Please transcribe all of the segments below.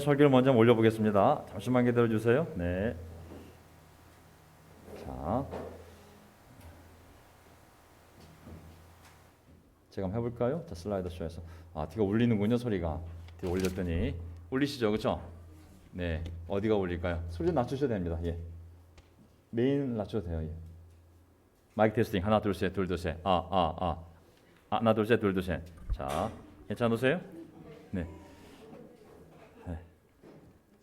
설교를 먼저 올려보겠습니다. 잠시만 기다려 주세요. 네. 자, 제가 한번 해볼까요? 자, 슬라이더 쇼에서 뒤가 울리는군요. 소리가 뒤에 올렸더니 울리시죠, 그렇죠? 네, 어디가 울릴까요? 소리 좀 낮추셔도 됩니다. 예, 메인 낮춰도 돼요. 예. 마이크 테스팅 하나 둘 셋 둘 둘 셋. 하나 둘 셋 둘 둘 셋. 자, 괜찮으세요? 네.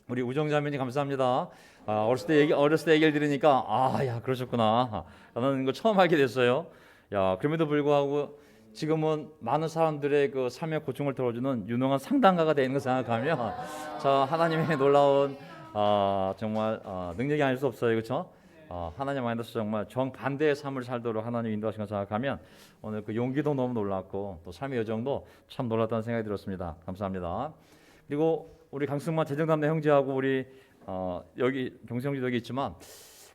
우리 우정자매님 감사합니다. 어렸을 때 얘기를 들으니까 야 그러셨구나. 나는 이거 처음 알게 됐어요. 야 그럼에도 불구하고 지금은 많은 사람들의 그 삶의 고충을 덜어주는 유능한 상담가가 되는 걸 생각하면 저 하나님의 놀라운 정말 능력이 아닐 수 없어요, 그렇죠? 하나님 안에서 정말 정반대의 삶을 살도록 하나님 인도하신 걸 생각하면 오늘 그 용기도 너무 놀랐고 또 삶의 여정도 참 놀랐다는 생각이 들었습니다. 감사합니다. 그리고 우리 강승만 재정담당 형제하고 우리 여기 경수 형제도 여기 있지만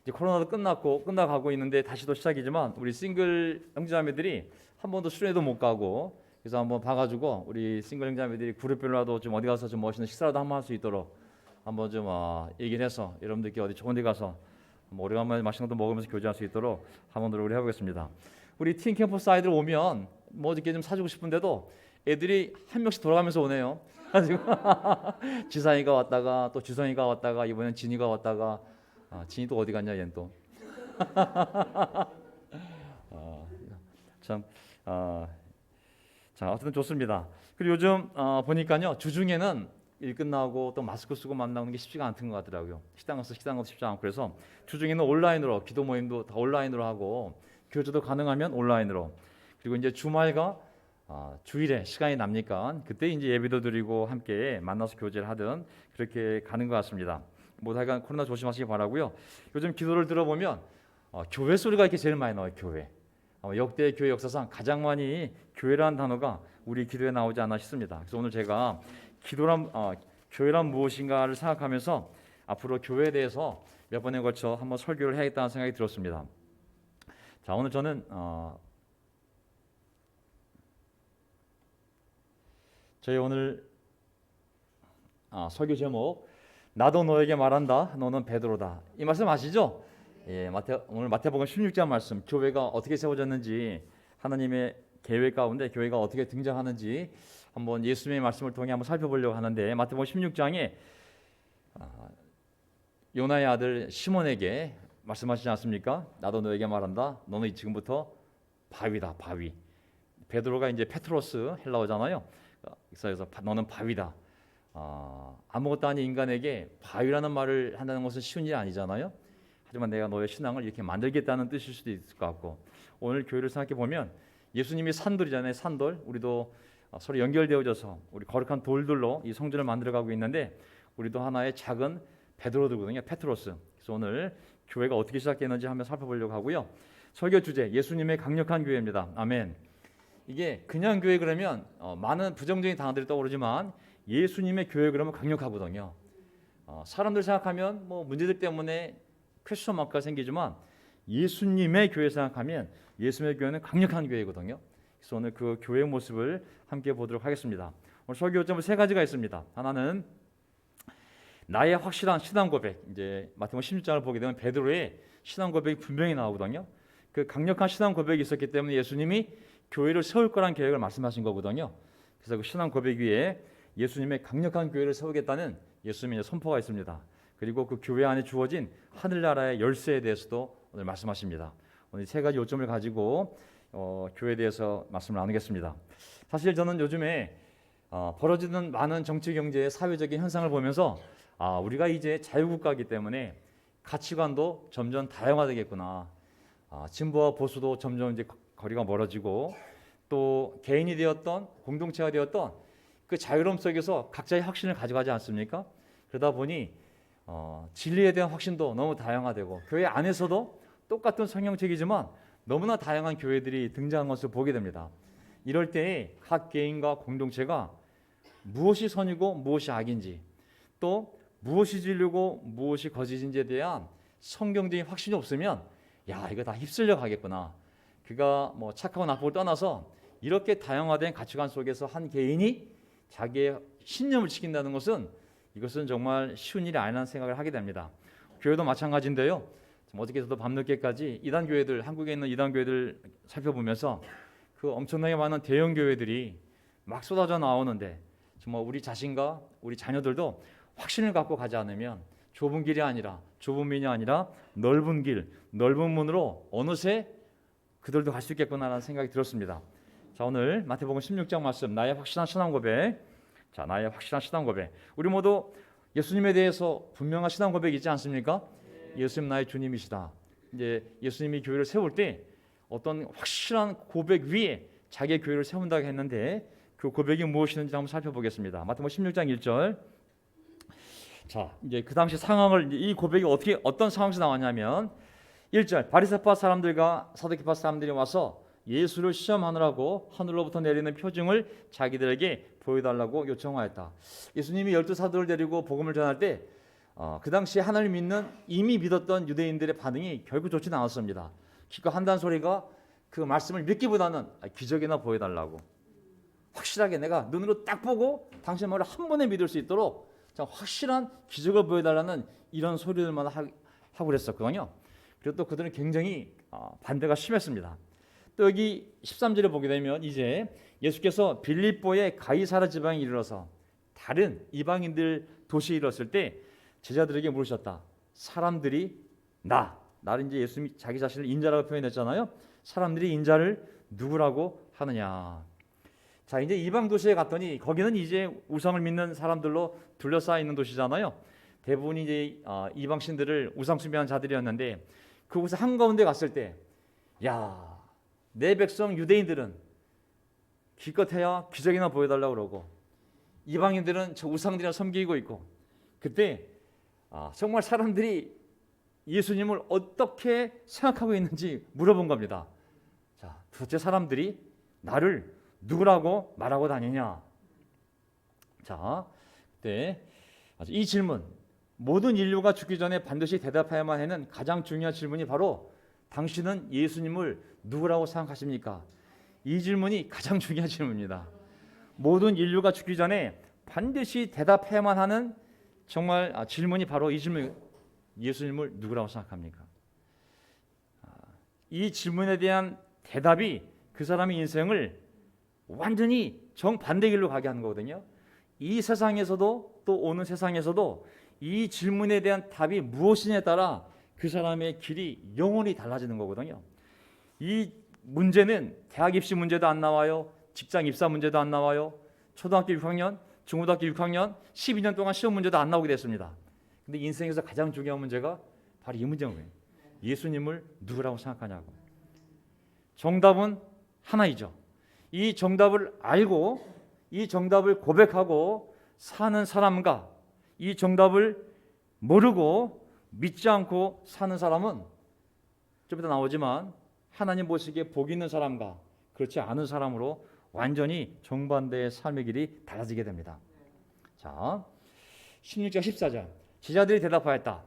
이제 코로나도 끝나가고 있는데 다시 또 시작이지만 우리 싱글 형제자매들이 한 번도 수련회도 못 가고 그래서 한번 봐가지고 우리 싱글 형제자매들이 그룹별로라도 좀 어디 가서 좀 멋있는 식사라도 한번 할 수 있도록 한번 좀 얘기를 해서 여러분들께 어디 좋은 데 가서 오래간만에 맛있는 것도 먹으면서 교제할 수 있도록 한번 노력을 해보겠습니다. 우리 팀 캠퍼스 아이들 오면 뭐 이렇게 좀 사주고 싶은데도 애들이 한 명씩 돌아가면서 오네요. 지상이가 왔다가 또 주성이가 왔다가 이번엔 진이가 왔다가 진이 또 어디 갔냐 얘는 또 참 자, 어쨌든 좋습니다. 그리고 요즘 보니까요 주중에는 일 끝나고 또 마스크 쓰고 만나는 게 쉽지가 않던 것 같더라고요. 식당 가서 쉽지 않고 그래서 주중에는 온라인으로 기도 모임도 다 온라인으로 하고 교제도 가능하면 온라인으로 그리고 이제 주말과 주일에 시간이 납니까? 그때 이제 예배도 드리고 함께 만나서 교제를 하든 그렇게 가는 것 같습니다. 하여간 코로나 조심하시기 바라고요. 요즘 기도를 들어보면 교회 소리가 이렇게 제일 많이 나와요. 교회. 역대 교회 역사상 가장 많이 교회라는 단어가 우리 기도에 나오지 않나 싶습니다. 그래서 오늘 제가 교회란 무엇인가를 생각하면서 앞으로 교회에 대해서 몇 번에 걸쳐 한번 설교를 해야겠다는 생각이 들었습니다. 자, 오늘 저는 저희 오늘 설교 제목 나도 너에게 말한다 너는 베드로다 이 말씀 아시죠? 예, 오늘 마태복음 16장 말씀 교회가 어떻게 세워졌는지 하나님의 계획 가운데 교회가 어떻게 등장하는지 한번 예수님의 말씀을 통해 한번 살펴보려고 하는데 마태복음 16장에 요나의 아들 시몬에게 말씀하시지 않습니까? 나도 너에게 말한다 너는 지금부터 바위다 바위 베드로가 이제 페트로스 헬라어잖아요. 그래서 너는 바위다. 아무것도 아닌 인간에게 바위라는 말을 한다는 것은 쉬운 일이 아니잖아요. 하지만 내가 너의 신앙을 이렇게 만들겠다는 뜻일 수도 있을 것 같고 오늘 교회를 생각해 보면 예수님이 산돌이잖아요. 산돌 우리도 서로 연결되어져서 우리 거룩한 돌들로 이 성전을 만들어가고 있는데 우리도 하나의 작은 베드로들거든요. 페트로스. 그래서 오늘 교회가 어떻게 시작되는지 한번 살펴보려고 하고요. 설교 주제 예수님의 강력한 교회입니다. 아멘. 이게 그냥 교회 그러면 많은 부정적인 단어들이 떠오르지만 예수님의 교회 그러면 강력하거든요. 사람들 생각하면 뭐 문제들 때문에 퀘스천 마크가 생기지만 예수님의 교회 생각하면 예수님의 교회는 강력한 교회거든요. 그래서 오늘 그 교회의 모습을 함께 보도록 하겠습니다. 오늘 설교 요점은 세 가지가 있습니다. 하나는 나의 확실한 신앙 고백. 이제 마태복음 16장을 보게 되면 베드로의 신앙 고백이 분명히 나오거든요. 그 강력한 신앙 고백이 있었기 때문에 예수님이 교회를 세울 거란 계획을 말씀하신 거거든요. 그래서 그 신앙 고백 위에 예수님의 강력한 교회를 세우겠다는 예수님의 선포가 있습니다. 그리고 그 교회 안에 주어진 하늘나라의 열쇠에 대해서도 오늘 말씀하십니다. 오늘 세 가지 요점을 가지고 교회에 대해서 말씀을 나누겠습니다. 사실 저는 요즘에 벌어지는 많은 정치, 경제, 사회적인 현상을 보면서 우리가 이제 자유국가이기 때문에 가치관도 점점 다양화되겠구나. 진보와 보수도 점점 이제 거리가 멀어지고 또 개인이 되었던 공동체가 되었던 그 자유로움 속에서 각자의 확신을 가져가지 않습니까? 그러다 보니 진리에 대한 확신도 너무 다양화되고 교회 안에서도 똑같은 성경책이지만 너무나 다양한 교회들이 등장한 것을 보게 됩니다. 이럴 때에 각 개인과 공동체가 무엇이 선이고 무엇이 악인지 또 무엇이 진리고 무엇이 거짓인지에 대한 성경적인 확신이 없으면 이거 다 휩쓸려 가겠구나. 그가 뭐 착하고 나쁘고 떠나서 이렇게 다양화된 가치관 속에서 한 개인이 자기의 신념을 지킨다는 것은 이것은 정말 쉬운 일이 아니라는 생각을 하게 됩니다. 교회도 마찬가지인데요. 어저께 저도 밤늦게까지 이단 교회들, 한국에 있는 이단 교회들 살펴보면서 그 엄청나게 많은 대형 교회들이 막 쏟아져 나오는데 정말 우리 자신과 우리 자녀들도 확신을 갖고 가지 않으면 좁은 길이 아니라 좁은 문이 아니라 넓은 길, 넓은 문으로 어느새 그들도 갈 수 있겠구나라는 생각이 들었습니다. 자, 오늘 마태복음 16장 말씀, 나의 확실한 신앙 고백. 자, 나의 확실한 신앙 고백. 우리 모두 예수님에 대해서 분명한 신앙 고백이 있지 않습니까? 예수님 나의 주님이시다. 이제 예수님이 교회를 세울 때 어떤 확실한 고백 위에 자기의 교회를 세운다고 했는데 그 고백이 무엇이는지 한번 살펴보겠습니다. 마태복음 16장 1절. 자, 이제 그 당시 상황을, 이 고백이 어떤 상황에서 나왔냐면 1절, 바리새파 사람들과 사두개파 사람들이 와서 예수를 시험하느라고 하늘로부터 내리는 표징을 자기들에게 보여달라고 요청하였다. 예수님이 12사도를 데리고 복음을 전할 때 그 당시에 하나님을 믿는 이미 믿었던 유대인들의 반응이 결국 좋지는 않았습니다. 기껏 한다는 소리가 그 말씀을 믿기보다는 기적이나 보여달라고, 확실하게 내가 눈으로 딱 보고 당신 말을 한 번에 믿을 수 있도록 확실한 기적을 보여달라는 이런 소리들만 하고 그랬었거든요. 그리고 또 그들은 굉장히 반대가 심했습니다. 또 여기 13절에 보게 되면 이제 예수께서 빌립보의 가이사라 지방에 이르러서 다른 이방인들 도시에 이르렀을 때 제자들에게 물으셨다. 사람들이 나를 이제 예수님이 자기 자신을 인자라고 표현했잖아요. 사람들이 인자를 누구라고 하느냐. 자, 이제 이방 도시에 갔더니 거기는 이제 우상을 믿는 사람들로 둘러싸여 있는 도시잖아요. 대부분이 이제 이방 신들을 우상 숭배한 자들이었는데 그곳에 한가운데 갔을 때, 야, 내 백성 유대인들은 기껏해야 기적이나 보여달라고 그러고 이방인들은 저 우상들이나 섬기고 있고, 그때 정말 사람들이 예수님을 어떻게 생각하고 있는지 물어본 겁니다. 자, 도대체 사람들이 나를 누구라고 말하고 다니냐? 자, 그때 이 질문, 모든 인류가 죽기 전에 반드시 대답해야만 하는 가장 중요한 질문이 바로 당신은 예수님을 누구라고 생각하십니까? 이 질문이 가장 중요한 질문입니다. 모든 인류가 죽기 전에 반드시 대답해야만 하는 정말 질문이 바로 이 질문, 예수님을 누구라고 생각합니까? 이 질문에 대한 대답이 그 사람의 인생을 완전히 정반대 길로 가게 하는 거거든요. 이 세상에서도 또 오는 세상에서도 이 질문에 대한 답이 무엇이냐에 따라 그 사람의 길이 영원히 달라지는 거거든요. 이 문제는 대학 입시 문제도 안 나와요. 직장 입사 문제도 안 나와요. 초등학교 6학년, 중고등학교 6학년 12년 동안 시험 문제도 안 나오게 됐습니다. 근데 인생에서 가장 중요한 문제가 바로 이 문제인 거예요. 예수님을 누구라고 생각하냐고. 정답은 하나이죠. 이 정답을 알고 이 정답을 고백하고 사는 사람과 이 정답을 모르고 믿지 않고 사는 사람은 좀 이따 나오지만 하나님 보시기에 복 있는 사람과 그렇지 않은 사람으로 완전히 정반대의 삶의 길이 달라지게 됩니다. 자, 16절 14절. 제자들이 대답하였다.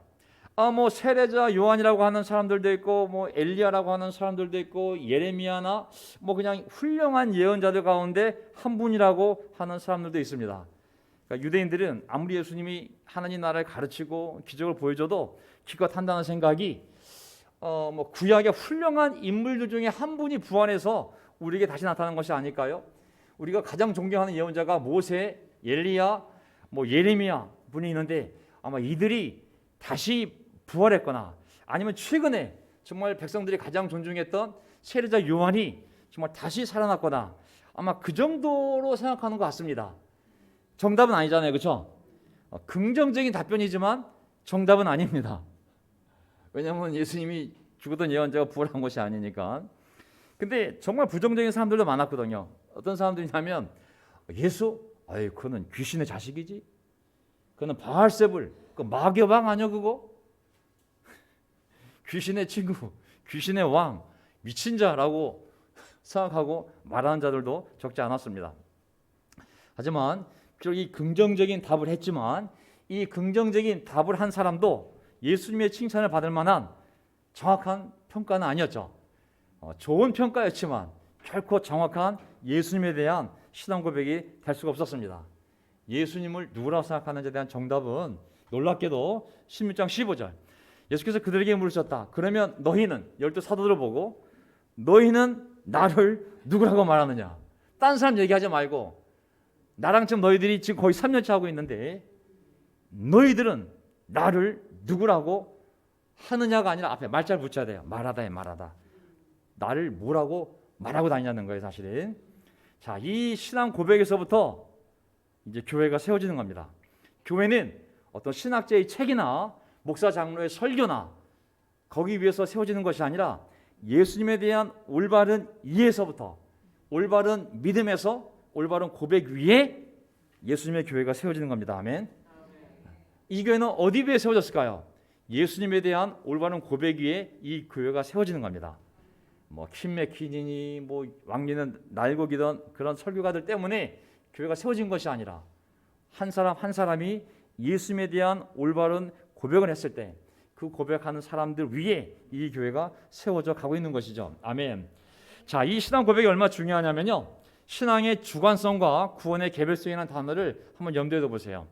뭐 세례자 요한이라고 하는 사람들도 있고 뭐 엘리야라고 하는 사람들도 있고 예레미야나 뭐 그냥 훌륭한 예언자들 가운데 한 분이라고 하는 사람들도 있습니다. 그러니까 유대인들은 아무리 예수님이 하나님 나라를 가르치고 기적을 보여줘도 기껏 한다는 생각이 뭐 구약의 훌륭한 인물들 중에 한 분이 부활해서 우리에게 다시 나타난 것이 아닐까요? 우리가 가장 존경하는 예언자가 모세, 엘리야, 뭐 예레미야 분이 있는데 아마 이들이 다시 부활했거나 아니면 최근에 정말 백성들이 가장 존중했던 세례자 요한이 정말 다시 살아났거나 아마 그 정도로 생각하는 것 같습니다. 정답은 아니잖아요, 그렇죠? 긍정적인 답변이지만 정답은 아닙니다. 왜냐하면 예수님이 죽었던 예언자가 부활한 것이 아니니까. 근데 정말 부정적인 사람들도 많았거든요. 어떤 사람들이냐면 예수? 그거는 귀신의 자식이지. 그거는 바알세불, 그 마귀왕 아니야 그거? 귀신의 친구, 귀신의 왕, 미친 자라고 생각하고 말하는 자들도 적지 않았습니다. 하지만 비록 이 긍정적인 답을 했지만 이 긍정적인 답을 한 사람도 예수님의 칭찬을 받을 만한 정확한 평가는 아니었죠. 좋은 평가였지만 결코 정확한 예수님에 대한 신앙 고백이 될 수가 없었습니다. 예수님을 누구라고 생각하는지에 대한 정답은 놀랍게도 16장 15절. 예수께서 그들에게 물으셨다. 그러면 너희는, 12 사도들을 보고 너희는 나를 누구라고 말하느냐? 딴 사람 얘기하지 말고 나랑 지금 너희들이 지금 거의 3년째 하고 있는데 너희들은 나를 누구라고 하느냐가 아니라 앞에 말자를 붙여야 돼요. 말하다에 말하다. 나를 뭐라고 말하고 다니냐는 거예요, 사실은. 자, 이 신앙 고백에서부터 이제 교회가 세워지는 겁니다. 교회는 어떤 신학자의 책이나 목사 장로의 설교나 거기 위해서 세워지는 것이 아니라 예수님에 대한 올바른 이해에서부터, 올바른 믿음에서, 올바른 고백 위에 예수님의 교회가 세워지는 겁니다. 아멘. 이 교회는 어디 위에 세워졌을까요? 예수님에 대한 올바른 고백 위에 이 교회가 세워지는 겁니다. 뭐 킴맥키니니 뭐 왕리는 날고기던 그런 설교가들 때문에 교회가 세워진 것이 아니라 한 사람 한 사람이 예수님에 대한 올바른 고백을 했을 때 그 고백하는 사람들 위에 이 교회가 세워져 가고 있는 것이죠. 아멘. 자, 이 신앙 고백이 얼마나 중요하냐면요, 신앙의 주관성과 구원의 개별성이라는 단어를 한번 염두에 둬보세요.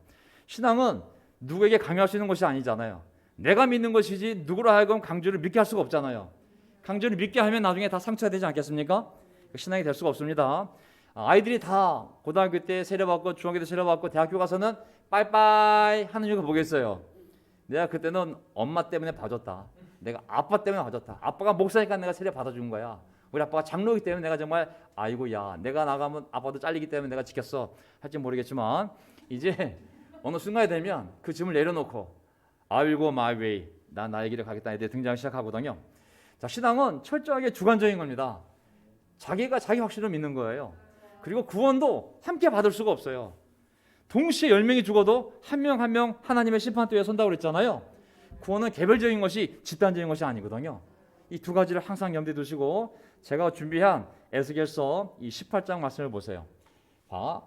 신앙은 누구에게 강요할 수 있는 것이 아니잖아요. 내가 믿는 것이지 누구로 하여금 강조를 믿게 할 수가 없잖아요. 강조를 믿게 하면 나중에 다 상처가 되지 않겠습니까? 신앙이 될 수가 없습니다. 아이들이 다 고등학교 때 세례받고 중학교 때 세례받고 대학교 가서는 빠이빠이 하는 이유가 뭐겠어요? 내가 그때는 엄마 때문에 봐줬다. 내가 아빠 때문에 봐줬다. 아빠가 목사니까 내가 세례 받아준 거야. 우리 아빠가 장로이기 때문에 내가 정말 아이고야 내가 나가면 아빠도 잘리기 때문에 내가 지켰어 할지 모르겠지만 이제 어느 순간이 되면 그 짐을 내려놓고 I will go my way, 난 나의 길을 가겠다 이제 등장 시작하거든요. 자, 신앙은 철저하게 주관적인 겁니다. 자기가 자기 확신을 믿는 거예요. 그리고 구원도 함께 받을 수가 없어요. 동시에 10명이 죽어도 한 명 한 명 하나님의 심판대에 선다고 그랬잖아요. 구원은 개별적인 것이 집단적인 것이 아니거든요. 이 두 가지를 항상 염두에 두시고 제가 준비한 에스겔서 이 18장 말씀을 보세요. 봐,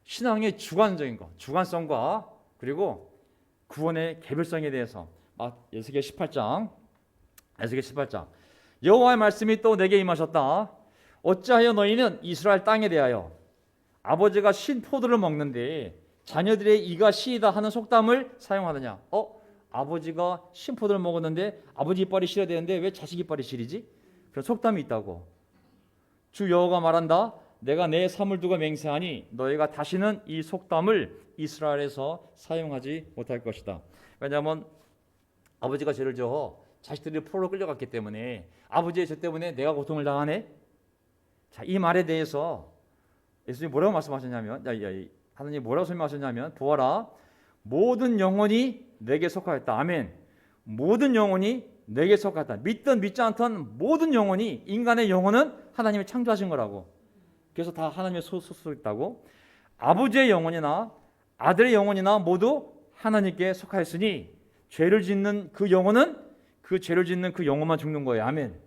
신앙의 주관적인 것, 주관성과 그리고 구원의 개별성에 대해서 에스겔 18장 여호와의 말씀이 또 내게 임하셨다. 어찌하여 너희는 이스라엘 땅에 대하여 아버지가 신 포도를 먹는데 자녀들의 이가 씨이다 하는 속담을 사용하느냐? 아버지가 신 포도를 먹었는데 아버지 이빨이 씨려야 되는데 왜 자식 이빨이 씨리지? 그런 속담이 있다고. 주 여호와가 말한다. 내가 내 삶을 두고 맹세하니 너희가 다시는 이 속담을 이스라엘에서 사용하지 못할 것이다. 왜냐하면 아버지가 죄를 지어 자식들이 포로로 끌려갔기 때문에 아버지의 죄 때문에 내가 고통을 당하네. 자, 이 말에 대해서 예수님이 뭐라고 말씀하셨냐면, 하나님이 뭐라고 설명하셨냐면, 보아라, 모든 영혼이 내게 속하였다. 아멘. 모든 영혼이 내게 속하였다. 믿든 믿지 않던 모든 영혼이, 인간의 영혼은 하나님이 창조하신 거라고. 그래서 다 하나님의 소속이 있다고. 아버지의 영혼이나 아들의 영혼이나 모두 하나님께 속하였으니 죄를 짓는 그 영혼은 그 죄를 짓는 그 영혼만 죽는 거예요. 아멘.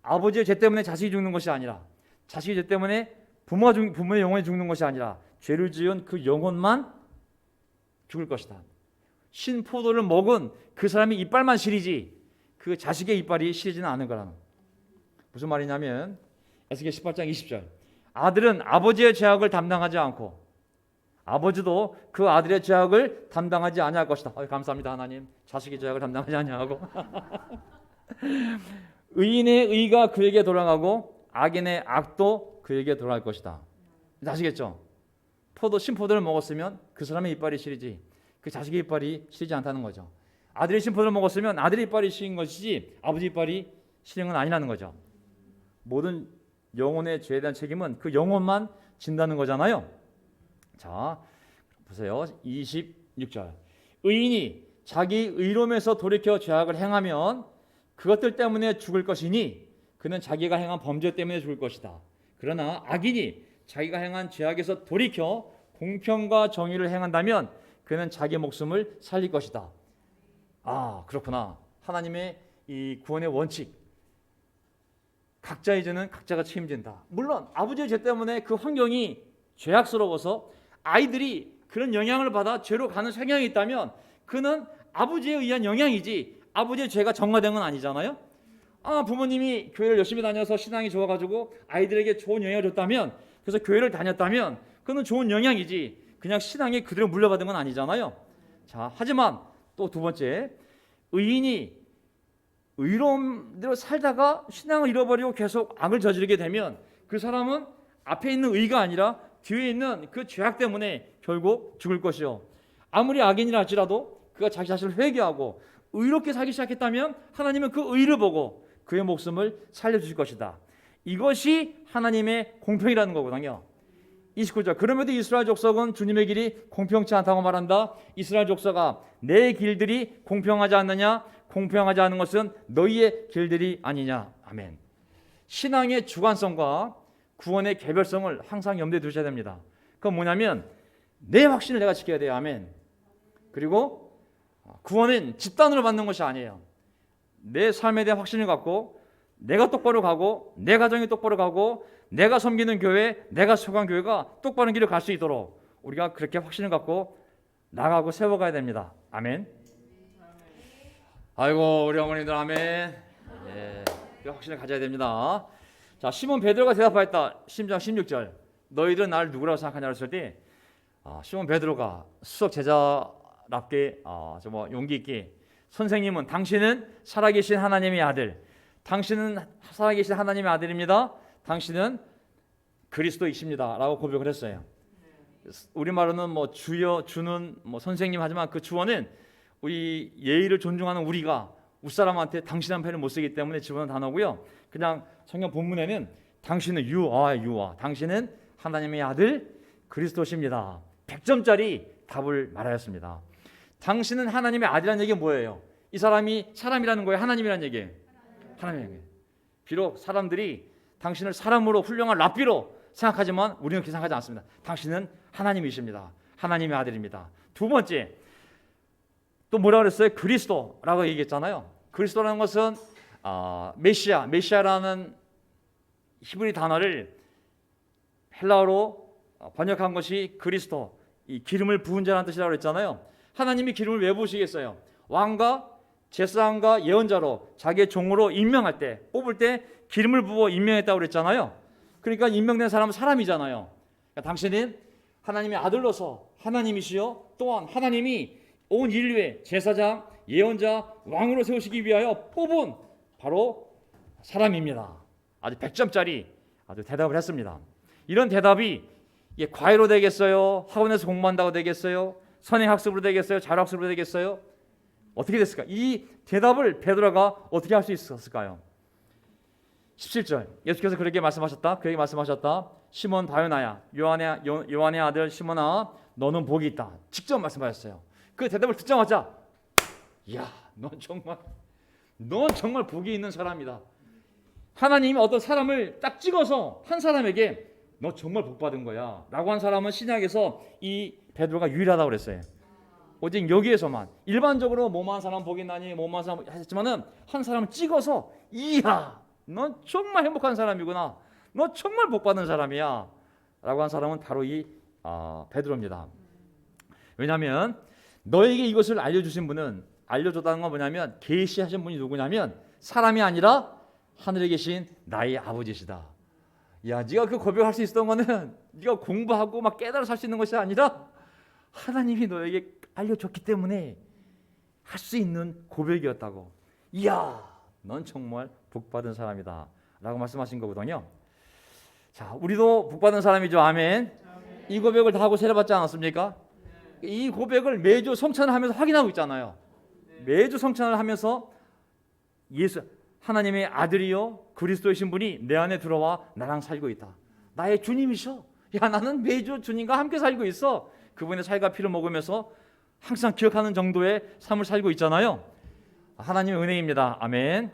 아버지의 죄 때문에 자식이 죽는 것이 아니라, 자식의 죄 때문에 부모의 영혼이 죽는 것이 아니라 죄를 지은 그 영혼만 죽을 것이다. 신포도를 먹은 그 사람이 이빨만 시리지 그 자식의 이빨이 시리지는 않은 거라는. 무슨 말이냐면 에스겔 18장 20절. 아들은 아버지의 죄악을 담당하지 않고 아버지도 그 아들의 죄악을 담당하지 아니할 것이다. 감사합니다 하나님. 자식의 죄악을 담당하지 아니하고 의인의 의가 그에게 돌아가고 악인의 악도 그에게 돌아갈 것이다. 아시겠죠? 신포도를 먹었으면 그 사람의 이빨이 시리지 그 자식의 이빨이 시리지 않다는 거죠. 아들이 신포도를 먹었으면 아들의 이빨이 시린 것이지 아버지 이빨이 시린 건 아니라는 거죠. 모든 영혼의 죄에 대한 책임은 그 영혼만 진다는 거잖아요. 자, 보세요. 26절. 의인이 자기 의로움에서 돌이켜 죄악을 행하면 그것들 때문에 죽을 것이니 그는 자기가 행한 범죄 때문에 죽을 것이다. 그러나 악인이 자기가 행한 죄악에서 돌이켜 공평과 정의를 행한다면 그는 자기 목숨을 살릴 것이다. 그렇구나. 하나님의 이 구원의 원칙. 각자의 죄는 각자가 책임진다. 물론 아버지의 죄 때문에 그 환경이 죄악스러워서 아이들이 그런 영향을 받아 죄로 가는 성향이 있다면 그는 아버지에 의한 영향이지 아버지의 죄가 정화된 건 아니잖아요. 부모님이 교회를 열심히 다녀서 신앙이 좋아가지고 아이들에게 좋은 영향을 줬다면, 그래서 교회를 다녔다면 그건 좋은 영향이지 그냥 신앙에 그대로 물려받은 건 아니잖아요. 자, 하지만 또 두 번째, 의인이 의로움대로 살다가 신앙을 잃어버리고 계속 악을 저지르게 되면 그 사람은 앞에 있는 의가 아니라 뒤에 있는 그 죄악 때문에 결국 죽을 것이요. 아무리 악인이라 할지라도 그가 자기 자신을 회개하고 의롭게 살기 시작했다면 하나님은 그 의를 보고 그의 목숨을 살려주실 것이다. 이것이 하나님의 공평이라는 거거든요. 29절, 그럼에도 이스라엘 족속은 주님의 길이 공평치 않다고 말한다. 이스라엘 족속아, 내 길들이 공평하지 않느냐? 공평하지 않은 것은 너희의 길들이 아니냐. 아멘. 신앙의 주관성과 구원의 개별성을 항상 염두에 두셔야 됩니다. 그건 뭐냐면 내 확신을 내가 지켜야 돼요. 아멘. 그리고 구원은 집단으로 받는 것이 아니에요. 내 삶에 대한 확신을 갖고 내가 똑바로 가고 내 가정이 똑바로 가고 내가 섬기는 교회, 내가 속한 교회가 똑바른 길을 갈 수 있도록 우리가 그렇게 확신을 갖고 나가고 세워가야 됩니다. 아멘. 아이고 우리 어머니들 아멘. 예, 그 확신을 가져야 됩니다. 자, 시몬 베드로가 대답하였다. 10장 16절, 너희들은 나를 누구라고 생각하냐고 했을 때 시몬 베드로가 수석 제자답게 정말 용기 있게, 선생님은 당신은 살아계신 하나님의 아들, 당신은 살아계신 하나님의 아들입니다. 당신은 그리스도이십니다 라고 고백을 했어요. 우리말로는 뭐 주여, 주는 뭐 선생님 하지만 그 주어는 우리 예의를 존중하는 우리가 웃사람한테 당신한 편을 못 쓰기 때문에 집어넣은 단어고요. 그냥 성경 본문에는 당신은 유아, 당신은 하나님의 아들 그리스도십니다. 100점짜리 답을 말하였습니다. 당신은 하나님의 아들이라는 얘기는 뭐예요? 이 사람이 사람이라는 거예요? 하나님이라는 얘기예요? 하나님이라는 얘기예요. 비록 사람들이 당신을 사람으로 훌륭한 랍비로 생각하지만 우리는 그렇게 생각하지 않습니다. 당신은 하나님이십니다. 하나님의 아들입니다. 두 번째, 또 뭐라 그랬어요? 그리스도라고 얘기했잖아요. 그리스도라는 것은 메시아라는 히브리 단어를 헬라어로 번역한 것이 그리스도, 이 기름을 부은 자라는 뜻이라고 그랬잖아요. 하나님이 기름을 왜 부으시겠어요? 왕과 제사장과 예언자로 자기의 종으로 임명할 때, 뽑을 때 기름을 부어 임명했다고 그랬잖아요. 그러니까 임명된 사람은 사람이잖아요. 그러니까 당신은 하나님의 아들로서 하나님이시요, 또한 하나님이 온 인류의 제사장, 예언자, 왕으로 세우시기 위하여 뽑은 바로 사람입니다. 아주 100점짜리 아주 대답을 했습니다. 이런 대답이 과외로 되겠어요? 학원에서 공부한다고 되겠어요? 선행학습으로 되겠어요? 자료학습으로 되겠어요? 어떻게 됐을까? 이 대답을 베드로가 어떻게 할 수 있었을까요? 17절, 예수께서 그에게 말씀하셨다. 시몬 바요나야, 요한의 아들 시몬아, 너는 복이 있다. 직접 말씀하셨어요. 그 대답을 듣자마자, 이야, 넌 정말 복이 있는 사람이다. 하나님이 어떤 사람을 딱 찍어서 한 사람에게 너 정말 복 받은 거야 라고 한 사람은 신약에서 이 베드로가 유일하다고 그랬어요. 오직 여기에서만, 일반적으로 뭐만 사람 복이 나니 뭐만 사람 했지만은 한 사람을 찍어서, 이야, 넌 정말 행복한 사람이구나, 너 정말 복 받은 사람이야 라고 한 사람은 바로 이 베드로입니다. 왜냐하면 너에게 이것을 알려주신 분은, 알려줬다는 건 뭐냐면 계시하신 분이 누구냐면 사람이 아니라 하늘에 계신 나의 아버지시다. 야, 네가 그 고백할 수 있었던 거는 네가 공부하고 막 깨달아 살 수 있는 것이 아니라 하나님이 너에게 알려줬기 때문에 할 수 있는 고백이었다고. 이야, 넌 정말 복받은 사람이다 라고 말씀하신 거거든요. 자, 우리도 복받은 사람이죠. 아멘. 이 고백을 다 하고 세례받지 않았습니까? 이 고백을 매주 성찬을 하면서 확인하고 있잖아요. 매주 성찬을 하면서 예수, 하나님의 아들이요 그리스도이신 분이 내 안에 들어와 나랑 살고 있다. 나의 주님이셔. 야, 나는 매주 주님과 함께 살고 있어. 그분의 살과 피를 먹으면서 항상 기억하는 정도의 삶을 살고 있잖아요. 하나님의 은혜입니다. 아멘.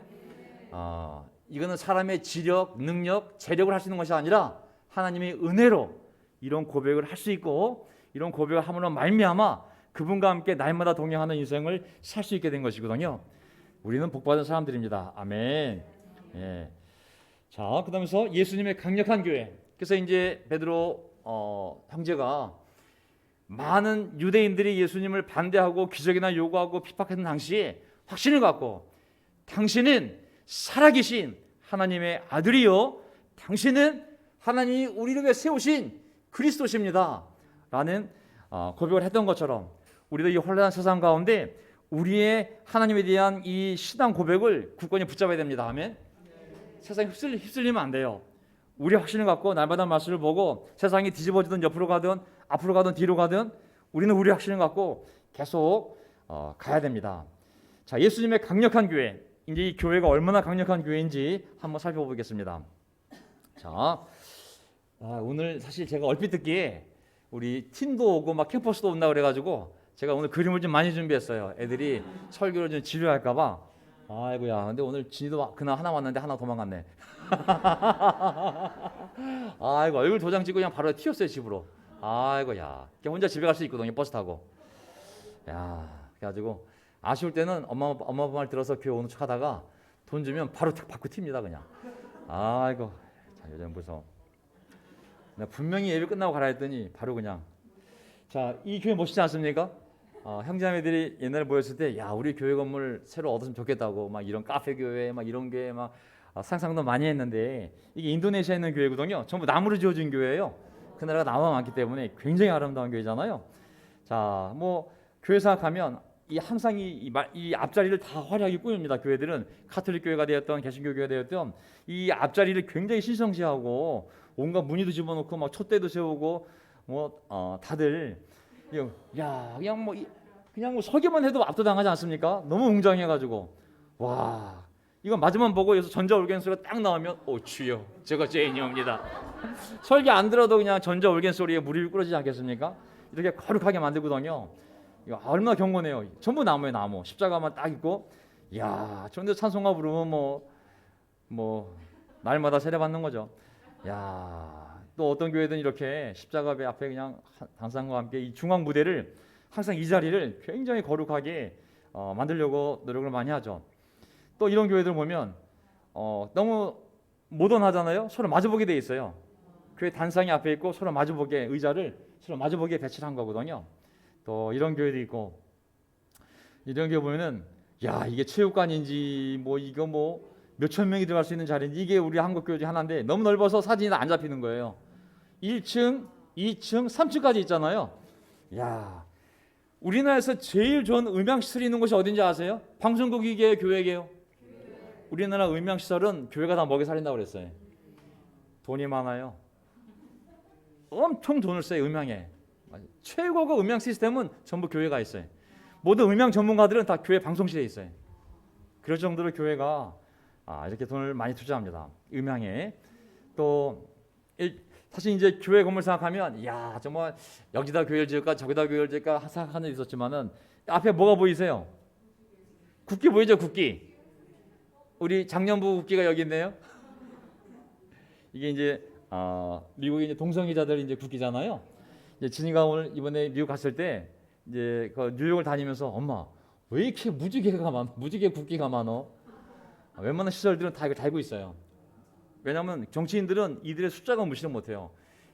이거는 사람의 지력, 능력, 재력을 할 수 있는 것이 아니라 하나님의 은혜로 이런 고백을 할 수 있고, 이런 고백을 함으로 말미암아 그분과 함께 날마다 동행하는 인생을 살 수 있게 된 것이거든요. 우리는 복받은 사람들입니다. 아멘. 예. 자, 그다음에서 예수님의 강력한 교회. 그래서 이제 베드로 형제가 많은 유대인들이 예수님을 반대하고 기적이나 요구하고 비판했던 당시에 확신을 갖고, 당신은 살아계신 하나님의 아들이요, 당신은 하나님이 우리를 위해 세우신 그리스도십니다 라는 고백을 했던 것처럼 우리도 이 혼란한 세상 가운데 우리의 하나님에 대한 이 신앙 고백을 굳건히 붙잡아야 됩니다. 아멘. 세상에 휩쓸리면 안 돼요. 우리 확신을 갖고 날마다 말씀을 보고 세상이 뒤집어지든 옆으로 가든 앞으로 가든 뒤로 가든 우리는 우리 확신을 갖고 계속 가야 됩니다. 자, 예수님의 강력한 교회, 이제 이 교회가 얼마나 강력한 교회인지 한번 살펴보겠습니다. 자, 오늘 사실 제가 얼핏 듣기에 우리 팀도 오고 막 캠퍼스도 온다 그래가지고 제가 오늘 그림을 좀 많이 준비했어요. 애들이 설교를 좀 지루할까봐. 아이고야, 근데 오늘 진이도 그날 하나 왔는데 하나 도망갔네. 아이고, 얼굴 도장 찍고 그냥 바로 튀었어요 집으로. 아이고야, 혼자 집에 갈 수 있거든요, 버스 타고. 야, 그래가지고 아쉬울 때는 엄마 아빠 말 들어서 교회 오는 척하다가 돈 주면 바로 받고 튑니다 그냥. 아이고, 자, 요즘 무서워. 내가 분명히 예배 끝나고 가라 했더니 바로 그냥. 자, 이 교회 멋있지 않습니까? 형제자매들이 옛날에 모였을 때, 야, 우리 교회 건물 새로 얻었으면 좋겠다고 막 이런 카페 교회 막 이런 게 막 상상도 많이 했는데, 이게 인도네시아에 있는 교회거든요. 전부 나무로 지어진 교회예요. 그 나라가 나무가 많기 때문에 굉장히 아름다운 교회잖아요. 자, 뭐 교회 생각하면 이 항상 이 앞자리를 다 화려하게 꾸밉니다. 교회들은 카톨릭 교회가 되었던 개신교 교회가 되었던 이 앞자리를 굉장히 신성시하고 온갖 무늬도 집어넣고 막 촛대도 세우고 뭐 다들 야 그냥 뭐 서기만 해도 압도당하지 않습니까? 너무 웅장해가지고 와, 이거 마지막 보고 여기서 전자올겐 소리가 딱 나오면 오 주여 제가 죄인이옵니다. 설교 안 들어도 그냥 전자올겐 소리에 무릎이 꿇어지지 않겠습니까? 이렇게 거룩하게 만들거든요. 이거 얼마나 경건해요. 전부 나무에 나무, 십자가만 딱 있고, 야, 그런데 찬송가 부르면 뭐 날마다 세례받는 거죠. 야, 또 어떤 교회든 이렇게 십자가 앞에 그냥 단상과 함께 이 중앙 무대를 항상 이 자리를 굉장히 거룩하게 만들려고 노력을 많이 하죠. 또 이런 교회들 보면 너무 모던하잖아요. 서로 마주보게 돼 있어요. 교회 단상이 앞에 있고 서로 마주보게 의자를 서로 마주보게 배치를 한 거거든요. 또 이런 교회도 있고, 이런 교회 보면은 야, 이게 체육관인지 뭐 이거 뭐 몇천 명이 들어갈 수 있는 자리인지, 이게 우리 한국 교회 중 하나인데 너무 넓어서 사진이 안 잡히는 거예요. 1층, 2층, 3층까지 있잖아요. 야, 우리나라에서 제일 좋은 음향시설이 있는 곳이 어딘지 아세요? 방송국이게요, 교회게요? 우리나라 음향시설은 교회가 다 먹여 살린다고 그랬어요. 돈이 많아요. 엄청 돈을 써요, 음향에. 최고의 음향 시스템은 전부 교회가 있어요. 모든 음향 전문가들은 다 교회 방송실에 있어요. 그럴 정도로 교회가 이렇게 돈을 많이 투자합니다, 음향에. 또 사실 이제 교회 건물 생각하면 야, 정말 여기다 교회를 지을까 저기다 교회를 지을까 생각하는 데 있었지만은 앞에 뭐가 보이세요? 국기 보이죠? 국기. 우리 작년부 국기가 여기 있네요. 이게 이제 미국의 이제 동성애자들 이제 국기잖아요. 이제 진이가 오늘 이번에 미국 갔을 때 이제 그 뉴욕을 다니면서 엄마 왜 이렇게 무지개가 많어? 무지개 국기가 많어? 웬만한 시설들은 다 이거 달고 있어요. 왜냐하면 정치인들은 이들의 숫자가 무시를 못해요.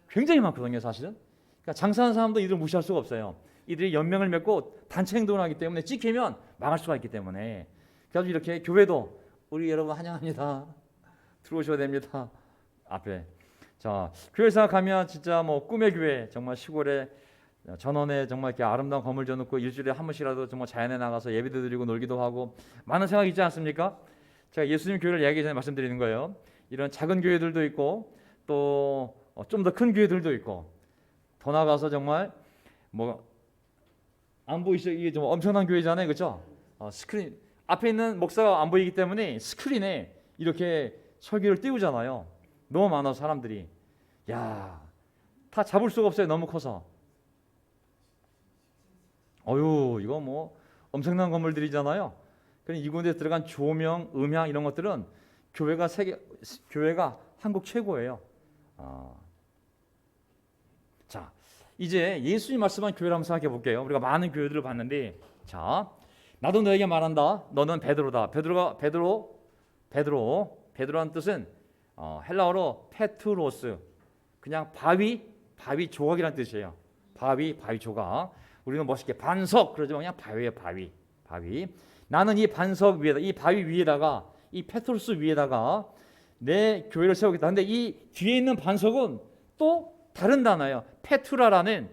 굉장히 많거든요, 사실은. 그러니까 장사하는 사람도 이들을 무시할 수가 없어요. 이들이 연맹을 맺고 단체 행동을 하기 때문에 찍히면 망할 수가 있기 때문에. 그래서 이렇게 교회도 우리 여러분 환영합니다. 들어오셔야 됩니다. 앞에. 자, 교회 생각하면 진짜 뭐 꿈의 교회, 정말 시골에 전원에 정말 이렇게 아름다운 건물 지어놓고 일주일에 한 번씩이라도 정말 자연에 나가서 예배도 드리고 놀기도 하고 많은 생각이 있지 않습니까? 제가 예수님 교회를 이야기하기 전에 말씀드리는 거예요. 이런 작은 교회들도 있고 또 좀 더 큰 교회들도 있고, 더 나가서 정말 뭐 안 보이시죠? 이게 좀 엄청난 교회잖아요, 그렇죠? 스크린 앞에 있는 목사가 안 보이기 때문에 스크린에 이렇게 설교를 띄우잖아요. 너무 많아서 사람들이 야, 다 잡을 수가 없어요, 너무 커서. 이거 뭐 엄청난 건물들이잖아요. 그럼 이 군데 들어간 조명, 음향 이런 것들은 교회가 한국 최고예요. 자, 이제 예수님 말씀한 교회를 한번 생각해 볼게요. 우리가 많은 교회들을 봤는데, 자, 나도 너에게 말한다. 너는 베드로다. 베드로라는 뜻은 헬라어로 페트로스, 그냥 바위 조각이라는 뜻이에요. 바위 조각. 우리는 멋있게 반석 그러지만 그냥 바위예요, 바위. 나는 이 반석 위에다, 이 바위 위에다가, 이 페트로스 위에다가 내 교회를 세우겠다. 근데 이 뒤에 있는 반석은 또 다른 단어예요. 페투라라는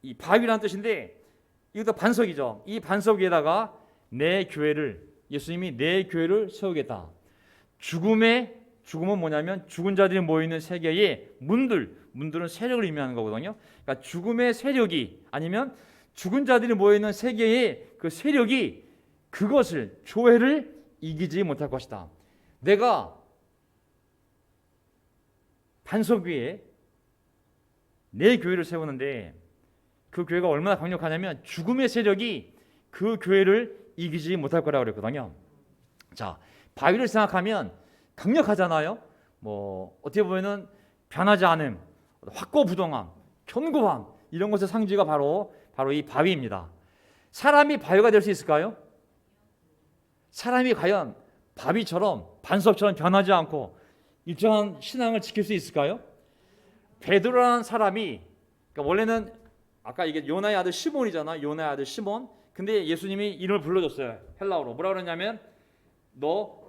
이 바위라는 뜻인데 이것도 반석이죠. 이 반석 위에다가 내 교회를, 예수님이 내 교회를 세우겠다. 죽음은 뭐냐면 죽은 자들이 모이는 세계의 문들은 세력을 의미하는 거거든요. 그러니까 죽음의 세력이 아니면 죽은 자들이 모이는 세계의 그 세력이 그것을, 교회를 이기지 못할 것이다. 내가 반석 위에 내 교회를 세우는데 그 교회가 얼마나 강력하냐면 죽음의 세력이 그 교회를 이기지 못할 거라고 그랬거든요. 자, 바위를 생각하면 강력하잖아요. 뭐 어떻게 보면은 변하지 않음, 확고부동함, 견고함, 이런 것의 상징이 바로 이 바위입니다. 사람이 바위가 될 수 있을까요? 사람이 과연 바위처럼, 반석처럼 변하지 않고 일정한 신앙을 지킬 수 있을까요? 베드로라는 사람이, 그러니까 원래는 아까 이게 요나의 아들 시몬이잖아. 요나의 아들 시몬. 근데 예수님이 이름을 불러줬어요. 헬라어로 뭐라 그러냐면 너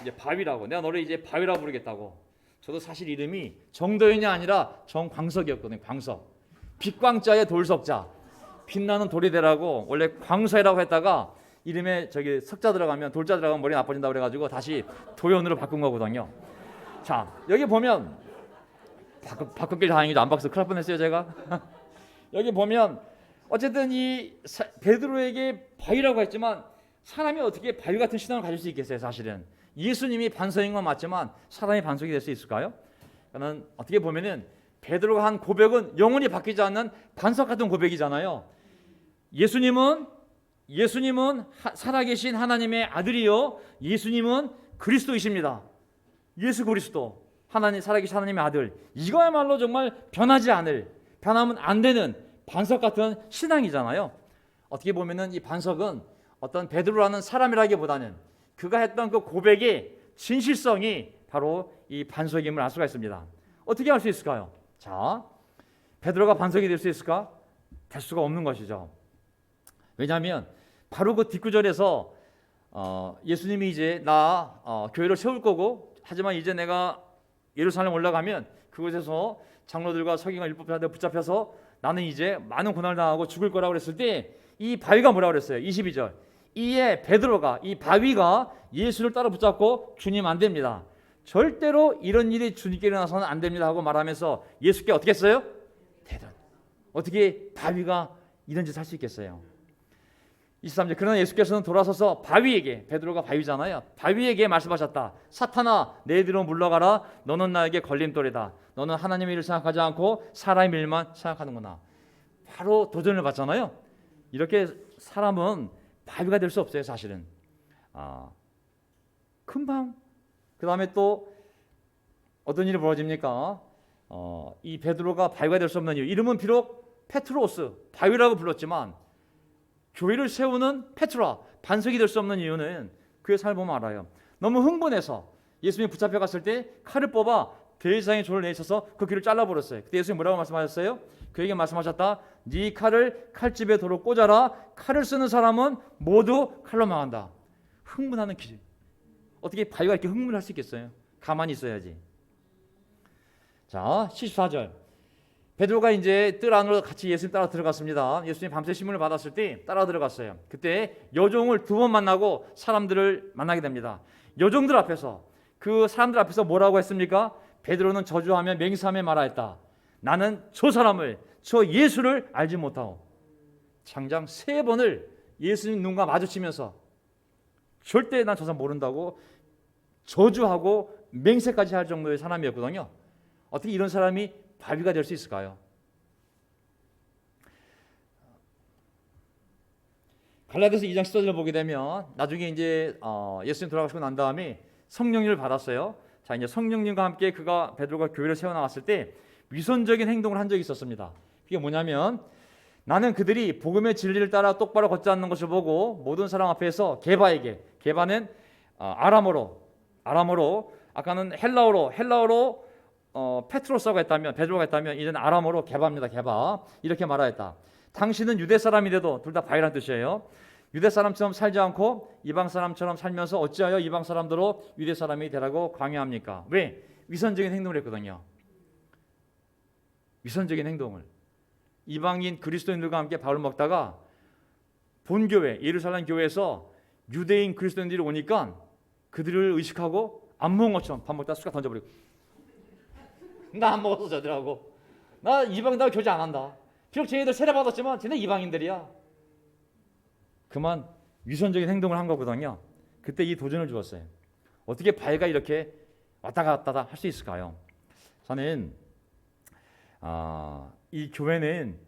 이제 바위라고, 내가 너를 이제 바위라고 부르겠다고. 저도 사실 이름이 정도현이 아니라 정광석이었거든요. 광석, 빛광자의 돌석자, 빛나는 돌이 되라고 원래 광석이라고 했다가 이름에 저기 석자 들어가면, 돌자 들어가면 머리 나빠진다고 그래가지고 다시 도현으로 바꾼 거거든요. 자, 여기 보면 바꿨길 다행이죠. 안 바꿔서 큰일 날 뻔했어요 제가. 여기 보면 어쨌든 이 베드로에게 바위라고 했지만 사람이 어떻게 바위 같은 신앙을 가질 수 있겠어요? 사실은 예수님이 반석인 건 맞지만 사람이 반석이 될 수 있을까요? 저는 어떻게 보면은 베드로가 한 고백은 영원히 바뀌지 않는 반석 같은 고백이잖아요. 예수님은 살아계신 하나님의 아들이요, 예수님은 그리스도이십니다. 예수 그리스도, 하나님, 살아계신 하나님의 아들. 이거야말로 정말 변하면 안 되는 반석 같은 신앙이잖아요. 어떻게 보면은 이 반석은 어떤 베드로라는 사람이라기보다는 그가 했던 그 고백의 진실성이 바로 이 반석임을 알 수가 있습니다. 어떻게 알 수 있을까요? 자, 베드로가 반석이 될 수 있을까? 될 수가 없는 것이죠. 왜냐하면 바로 그 뒷구절에서 예수님이 이제 나 교회를 세울 거고, 하지만 이제 내가 예루살렘 올라가면 그곳에서 장로들과 서기관 율법자들 붙잡혀서 나는 이제 많은 고난을 당하고 죽을 거라고 그랬을 때 이 바위가 뭐라고 그랬어요? 22절. 이에 베드로가, 이 바위가 예수를 따라 붙잡고 주님 안 됩니다, 절대로 이런 일이 주님께 일어나서는 안 됩니다 하고 말하면서 예수께 어떻게 했어요? 대답. 어떻게 바위가 이런 짓을 할 수 있겠어요? 23절. 그러나 예수께서는 돌아서서 바위에게, 베드로가 바위잖아요, 바위에게 말씀하셨다. 사탄아, 내 뒤로 물러가라. 너는 나에게 걸림돌이다. 너는 하나님의 일을 생각하지 않고 사람의 일만 생각하는구나. 바로 도전을 받잖아요. 이렇게 사람은 바위가 될 수 없어요 사실은. 금방 그 다음에 또 어떤 일이 벌어집니까? 이 베드로가 바위가 될 수 없는 이유, 이름은 비록 페트로스, 바위라고 불렀지만 교회를 세우는 페트라, 반석이 될 수 없는 이유는 그의 삶을 보면 알아요. 너무 흥분해서 예수님이 붙잡혀 갔을 때 칼을 뽑아 대제사장의 조를 내셔서 그 귀를 잘라버렸어요. 그때 예수님이 뭐라고 말씀하셨어요? 그에게 말씀하셨다. 네 칼을 칼집에 도로 꽂아라. 칼을 쓰는 사람은 모두 칼로 망한다. 흥분하는 기질. 어떻게 바위가 이렇게 흥분할 수 있겠어요? 가만히 있어야지. 자, 14절. 베드로가 이제 뜰 안으로 같이 예수님 따라 들어갔습니다. 예수님 밤새 신문을 받았을 때 따라 들어갔어요. 그때 여종을 2번 만나고 사람들을 만나게 됩니다. 여종들 앞에서, 그 사람들 앞에서 뭐라고 했습니까? 베드로는 저주하며 맹세하며 말하였다. 나는 저 사람을, 저 예수를 알지 못하오. 장장 3번을 예수님 눈과 마주치면서 절대 난 저 사람 모른다고 저주하고 맹세까지 할 정도의 사람이었거든요. 어떻게 이런 사람이 바위가 될 수 있을까요? 갈라디아서 2장 14절을 보게 되면 나중에 이제 예수님 돌아가시고 난 다음에 성령님을 받았어요. 자, 이제 성령님과 함께 베드로가 교회를 세워 나갔을 때 위선적인 행동을 한 적이 있었습니다. 그게 뭐냐면, 나는 그들이 복음의 진리를 따라 똑바로 걷지 않는 것을 보고 모든 사람 앞에서 게바는 아람어로, 아까는 헬라어로 페트로스가 했다면, 베드로가 했다면, 이제는 아람어로 게바입니다. 게바. 이렇게 말하였다. 당신은 유대 사람인데도, 둘 다 바위란 뜻이에요. 유대 사람처럼 살지 않고 이방 사람처럼 살면서 어찌하여 이방 사람들로 유대 사람이 되라고 강요합니까? 왜? 위선적인 행동을 했거든요. 위선적인 행동을. 이방인 그리스도인들과 함께 밥을 먹다가 본교회 예루살렘 교회에서 유대인 그리스도인들이 오니까 그들을 의식하고 안 먹은 것처럼 밥 먹다가 숟가락 던져버리고 나 안 먹었어 저들하고. 나 이방인들하고 교제 안 한다. 비록 쟤네들 세례 받았지만 쟤네 이방인들이야. 그만 위선적인 행동을 한 거거든요. 그때 이 도전을 주었어요. 어떻게 바위가 이렇게 왔다 갔다 할 수 있을까요? 저는 이 교회는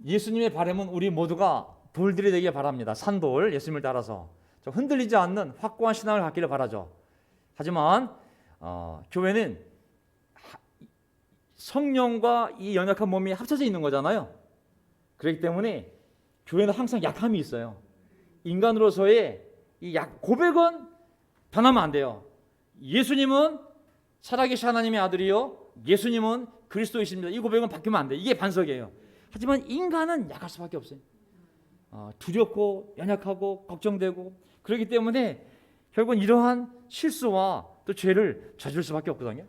예수님의 바람은 우리 모두가 돌들이 되길 바랍니다. 산돌, 예수님을 따라서 좀 흔들리지 않는 확고한 신앙을 갖기를 바라죠. 하지만 교회는 성령과 이 연약한 몸이 합쳐져 있는 거잖아요. 그렇기 때문에 교회는 항상 약함이 있어요. 인간으로서의 이 고백은 변하면 안 돼요. 예수님은 살아계신 하나님의 아들이요, 예수님은 그리스도이십니다. 이 고백은 바뀌면 안 돼요. 이게 반석이에요. 하지만 인간은 약할 수밖에 없어요. 두렵고 연약하고 걱정되고 그렇기 때문에 결국은 이러한 실수와 또 죄를 저질 수밖에 없거든요.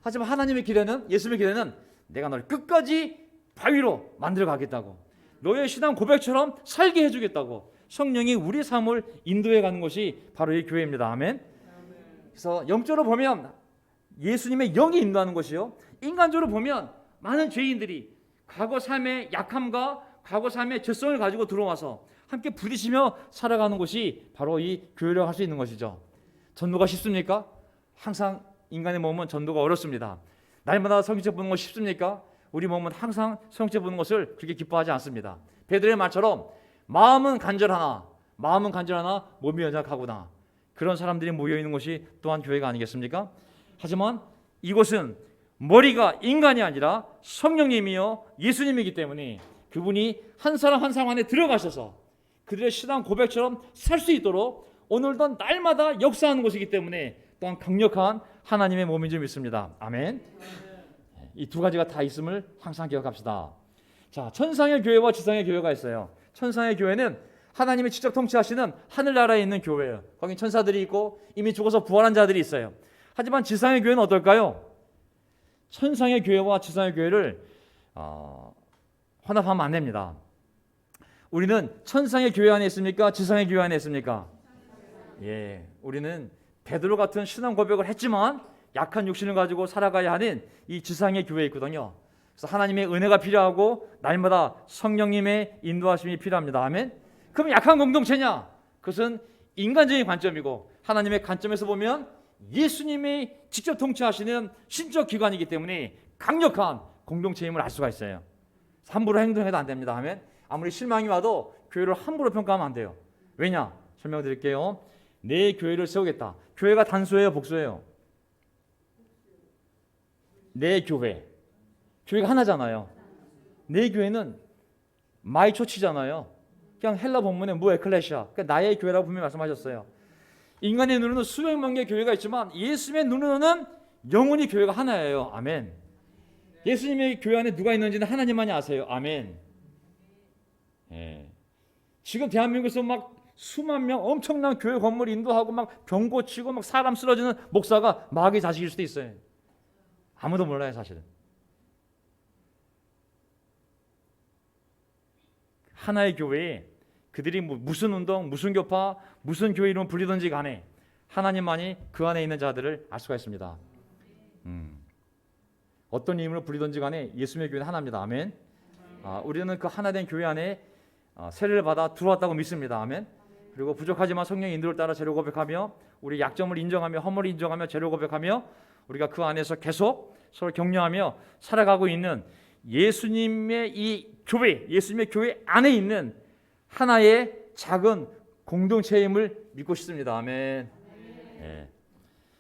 하지만 하나님의 기대는, 예수님의 기대는 내가 너를 끝까지 바위로 만들어 가겠다고, 너의 신앙 고백처럼 살게 해주겠다고 성령이 우리 삶을 인도해 가는 것이 바로 이 교회입니다. 아멘. 그래서 영적으로 보면 예수님의 영이 인도하는 것이요, 인간적으로 보면 많은 죄인들이 과거 삶의 약함과 과거 삶의 죄성을 가지고 들어와서 함께 부딪히며 살아가는 것이 바로 이 교회라고 할 수 있는 것이죠. 전도가 쉽습니까? 항상 인간의 몸은 전도가 어렵습니다. 날마다 성경책 보는 거 쉽습니까? 우리 몸은 항상 성경책 보는 것을 그렇게 기뻐하지 않습니다. 베드로의 말처럼 마음은 간절하나 몸이 연약하구나. 그런 사람들이 모여있는 것이 또한 교회가 아니겠습니까? 하지만 이곳은 머리가 인간이 아니라 성령님이요 예수님이기 때문에 그분이 한 사람 한 사람 안에 들어가셔서 그들의 신앙 고백처럼 살 수 있도록 오늘도 날마다 역사하는 것이기 때문에 또한 강력한 하나님의 몸인 줄 믿습니다. 아멘. 이 두 가지가 다 있음을 항상 기억합시다. 자, 천상의 교회와 지상의 교회가 있어요. 천상의 교회는 하나님이 직접 통치하시는 하늘나라에 있는 교회예요. 거기 천사들이 있고 이미 죽어서 부활한 자들이 있어요. 하지만 지상의 교회는 어떨까요? 천상의 교회와 지상의 교회를 혼합하면 안 됩니다. 우리는 천상의 교회 안에 있습니까? 지상의 교회 안에 있습니까? 예, 우리는 베드로 같은 신앙 고백을 했지만 약한 육신을 가지고 살아가야 하는 이 지상의 교회에 있거든요. 그래서 하나님의 은혜가 필요하고 날마다 성령님의 인도하심이 필요합니다. 아멘. 그럼 약한 공동체냐? 그것은 인간적인 관점이고 하나님의 관점에서 보면 예수님이 직접 통치하시는 신적 기관이기 때문에 강력한 공동체임을 알 수가 있어요. 함부로 행동해도 안 됩니다. 아멘. 아무리 실망이 와도 교회를 함부로 평가하면 안 돼요. 왜냐? 설명드릴게요. 내 교회를 세우겠다. 교회가 단수예요, 복수예요? 내 교회. 교회가 하나잖아요. 내 교회는 마이 초치잖아요. 그냥 헬라 본문에 무 에클레시아, 그러니까 나의 교회라고 분명히 말씀하셨어요. 인간의 눈으로는 수백만 개의 교회가 있지만 예수님의 눈으로는 영원히 교회가 하나예요. 아멘. 예수님의 교회 안에 누가 있는지는 하나님만이 아세요. 아멘. 예. 지금 대한민국에서 막 수만 명 엄청난 교회 건물 인도하고 막 병 고치고 막 사람 쓰러지는 목사가 마귀의 자식일 수도 있어요. 아무도 몰라요, 사실은. 하나의 교회에 그들이 무슨 운동, 무슨 교파, 무슨 교회 이름 불리든지 간에 하나님만이 그 안에 있는 자들을 알 수가 있습니다. 어떤 이름으로 불리든지 간에 예수님의 교회는 하나입니다. 아멘. 우리는 그 하나된 교회 안에 세례를 받아 들어왔다고 믿습니다. 아멘. 그리고 부족하지만 성령의 인도를 따라 죄를 고백하며 우리 약점을 인정하며 허물을 인정하며 죄를 고백하며 우리가 그 안에서 계속 서로 격려하며 살아가고 있는 예수님의 이 교회, 예수님의 교회 안에 있는 하나의 작은 공동체임을 믿고 싶습니다. 아멘. 네.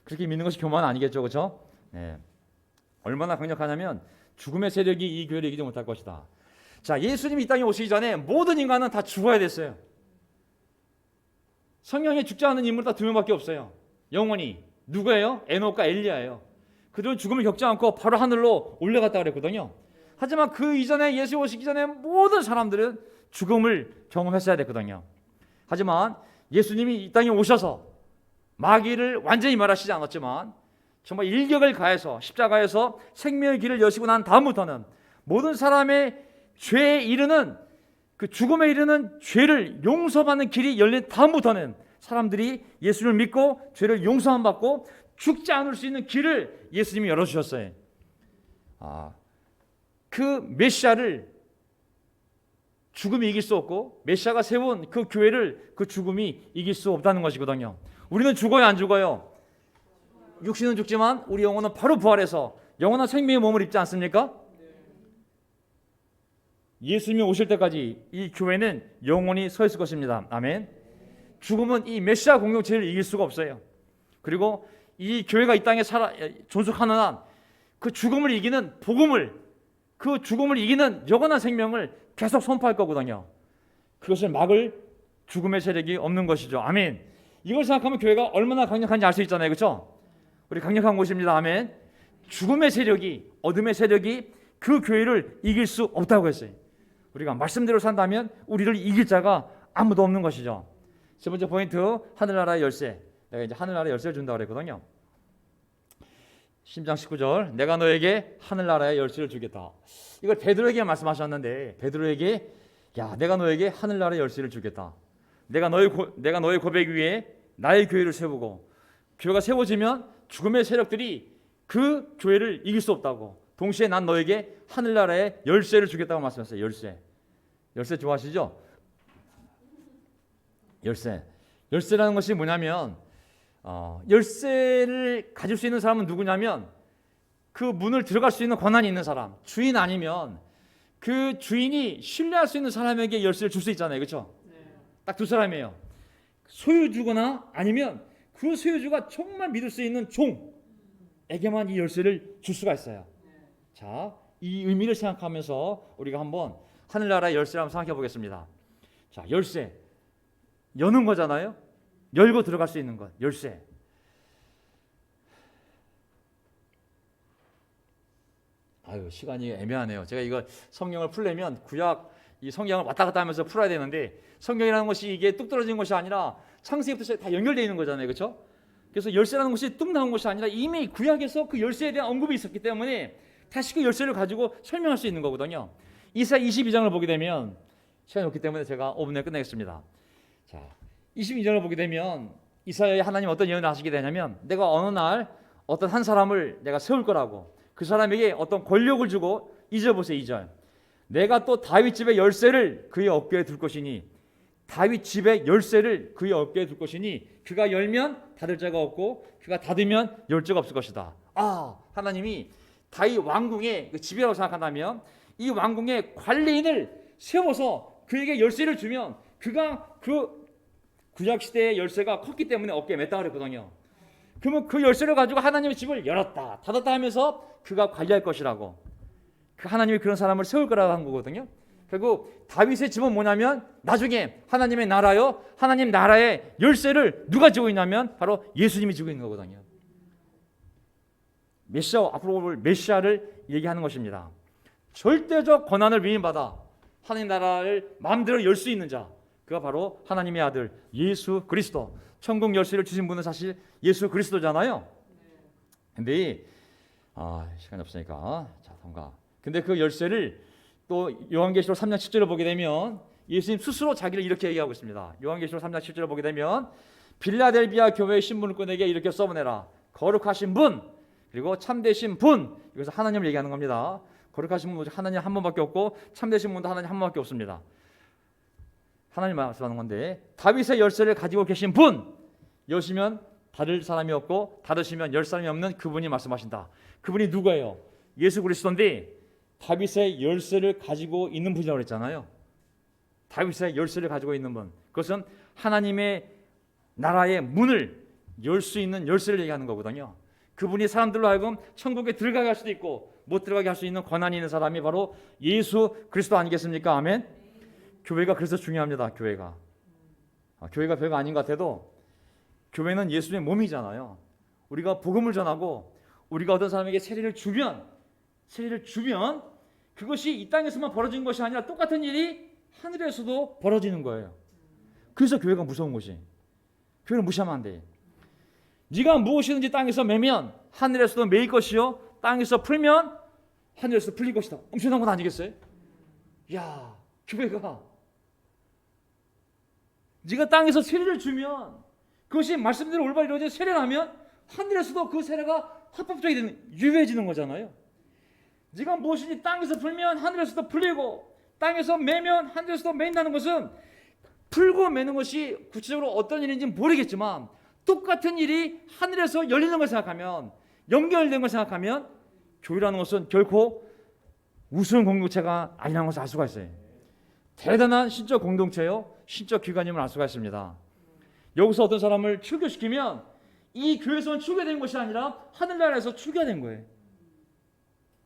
그렇게 믿는 것이 교만 아니겠죠, 그렇죠? 네. 얼마나 강력하냐면 죽음의 세력이 이 교회를 이기지 못할 것이다. 자, 예수님이 이 땅에 오시기 전에 모든 인간은 다 죽어야 됐어요. 성경에 죽지 않은 인물은 다 두 명밖에 없어요. 영원히. 누구예요? 에녹과 엘리야예요. 그들은 죽음을 겪지 않고 바로 하늘로 올라갔다 그랬거든요. 하지만 그 이전에 예수 오시기 전에 모든 사람들은 죽음을 경험했어야 됐거든요. 하지만 예수님이 이 땅에 오셔서 마귀를 완전히 멸하시지 않았지만 정말 일격을 가해서 십자가에서 생명의 길을 여시고 난 다음부터는 모든 사람의 죄에 이르는 그 죽음에 이르는 죄를 용서받는 길이 열린 다음부터는 사람들이 예수를 믿고 죄를 용서함 받고 죽지 않을 수 있는 길을 예수님이 열어주셨어요. 그 메시아를 죽음이 이길 수 없고 메시아가 세운 그 교회를 그 죽음이 이길 수 없다는 것이거든요. 우리는 죽어요, 안 죽어요? 육신은 죽지만 우리 영혼은 바로 부활해서 영원한 생명의 몸을 입지 않습니까? 예수님이 오실 때까지 이 교회는 영원히 서 있을 것입니다. 아멘. 죽음은 이 메시아 공동체를 이길 수가 없어요. 그리고 이 교회가 이 땅에 존속하는 한 그 죽음을 이기는 복음을, 그 죽음을 이기는 영원한 생명을 계속 선포할 거거든요. 그것을 막을 죽음의 세력이 없는 것이죠. 아멘. 이걸 생각하면 교회가 얼마나 강력한지 알 수 있잖아요. 그렇죠? 우리 강력한 곳입니다. 아멘. 죽음의 세력이, 어둠의 세력이 그 교회를 이길 수 없다고 했어요. 우리가 말씀대로 산다면 우리를 이길 자가 아무도 없는 것이죠. 세 번째 포인트, 하늘나라의 열쇠. 내가 이제 하늘나라의 열쇠를 준다고 그랬거든요. 10장 19절, 내가 너에게 하늘나라의 열쇠를 주겠다. 이걸 베드로에게 말씀하셨는데, 베드로에게 내가 너에게 하늘나라의 열쇠를 주겠다. 내가 너의 고백 위에 나의 교회를 세우고, 교회가 세워지면 죽음의 세력들이 그 교회를 이길 수 없다고. 동시에 난 너에게 하늘나라의 열쇠를 주겠다고 말씀하셨어요. 열쇠 좋아하시죠? 열쇠라는 것이 뭐냐면 열쇠를 가질 수 있는 사람은 누구냐면 그 문을 들어갈 수 있는 권한이 있는 사람, 주인 아니면 그 주인이 신뢰할 수 있는 사람에게 열쇠를 줄 수 있잖아요. 그렇죠? 딱 두 사람이에요. 소유주거나 아니면 그 소유주가 정말 믿을 수 있는 종에게만 이 열쇠를 줄 수가 있어요. 자, 이 의미를 생각하면서 우리가 한번 하늘나라의 열쇠를 한번 생각해 보겠습니다. 자, 열쇠, 여는 거잖아요. 열고 들어갈 수 있는 것, 열쇠. 시간이 애매하네요. 제가 이거 성경을 풀려면 구약 이 성경을 왔다 갔다 하면서 풀어야 되는데, 성경이라는 것이 이게 뚝 떨어진 것이 아니라 창세기부터 다 연결되어 있는 거잖아요. 그렇죠? 그래서 열쇠라는 것이 뚝 나온 것이 아니라 이미 구약에서 그 열쇠에 대한 언급이 있었기 때문에 다시 그 열쇠를 가지고 설명할 수 있는 거거든요. 이사야 22장을 보게 되면, 시간이 없기 때문에 제가 5분 내에 끝내겠습니다. 자, 22장을 보게 되면 이사야에 하나님 어떤 예언을 하시게 되냐면, 내가 어느 날 어떤 한 사람을 내가 세울 거라고, 그 사람에게 어떤 권력을 주고, 2절 보세요. 2절, 내가 또 다윗 집의 열쇠를 그의 어깨에 둘 것이니, 다윗 집의 열쇠를 그의 어깨에 둘 것이니 그가 열면 닫을 자가 없고 그가 닫으면 열 자가 없을 것이다. 하나님이 다윗 왕궁의 그 집이라고 생각한다면 이 왕궁의 관리인을 세워서 그에게 열쇠를 주면 그가 그 구약시대의 열쇠가 컸기 때문에 어깨에 맸다 그랬거든요. 그러면 그 열쇠를 가지고 하나님의 집을 열었다 닫았다 하면서 그가 관리할 것이라고, 그 하나님이 그런 사람을 세울 거라고 한 거거든요. 결국 다윗의 집은 뭐냐면 나중에 하나님의 나라요, 하나님 나라의 열쇠를 누가 쥐고 있냐면 바로 예수님이 쥐고 있는 거거든요. 메시아, 앞으로 올 메시아를 얘기하는 것입니다. 절대적 권한을 위임받아 하나님 나라를 마음대로 열 수 있는 자, 그가 바로 하나님의 아들 예수 그리스도. 천국 열쇠를 주신 분은 사실 예수 그리스도잖아요. 근데 시간이 없으니까 근데 그 열쇠를 또 요한계시록 3장 10절을 보게 되면 예수님 스스로 자기를 이렇게 얘기하고 있습니다. 요한계시록 3장 10절을 보게 되면 빌라델비아 교회의 신문꾼에게 이렇게 써보내라. 거룩하신 분, 그리고 참되신 분. 여기서 하나님을 얘기하는 겁니다. 거룩하신 분, 하나님 한 분밖에 없고 참되신 분도 하나님 한 분밖에 없습니다. 하나님 말씀하는 건데, 다윗의 열쇠를 가지고 계신 분, 여시면 닫을 사람이 없고 닫으시면 열 사람이 없는 그분이 말씀하신다. 그분이 누구예요? 예수 그리스도인데 다윗의 열쇠를 가지고 있는 분이라고 했잖아요. 다윗의 열쇠를 가지고 있는 분, 그것은 하나님의 나라의 문을 열 수 있는 열쇠를 얘기하는 거거든요. 그분이 사람들로 하여금 천국에 들어가게 할 수도 있고 못 들어가게 할 수 있는 권한이 있는 사람이 바로 예수 그리스도 아니겠습니까? 아멘. 교회가 그래서 중요합니다. 교회가 별거 아닌 것 같아도 교회는 예수의 몸이잖아요. 우리가 복음을 전하고 우리가 어떤 사람에게 세례를 주면 그것이 이 땅에서만 벌어지는 것이 아니라 똑같은 일이 하늘에서도 벌어지는 거예요. 그래서 교회가 무서운 것이, 교회를 무시하면 안 돼. 네가 무엇이든지 땅에서 매면 하늘에서도 매일 것이요 땅에서 풀면 하늘에서 풀릴 것이다. 엄청난 건 아니겠어요? 야, 교회가 네가 땅에서 세례를 주면 그것이 말씀대로 올바로 이루어져 세례를 하면 하늘에서도 그 세례가 합법적이 유효해지는 거잖아요. 네가 무엇이니 땅에서 풀면 하늘에서도 풀리고 땅에서 매면 하늘에서도 매인다는 것은 풀고 매는 것이 구체적으로 어떤 일인지 모르겠지만 똑같은 일이 하늘에서 열리는 걸 생각하면, 연결된 걸 생각하면 교회라는 것은 결코 우스운 공동체가 아니라는 것을 알 수가 있어요. 대단한 신적 공동체요, 신적 기관임을 알 수가 있습니다. 여기서 어떤 사람을 출교시키면 이 교회에서는 출교된 것이 아니라 하늘나라에서 출교된 거예요.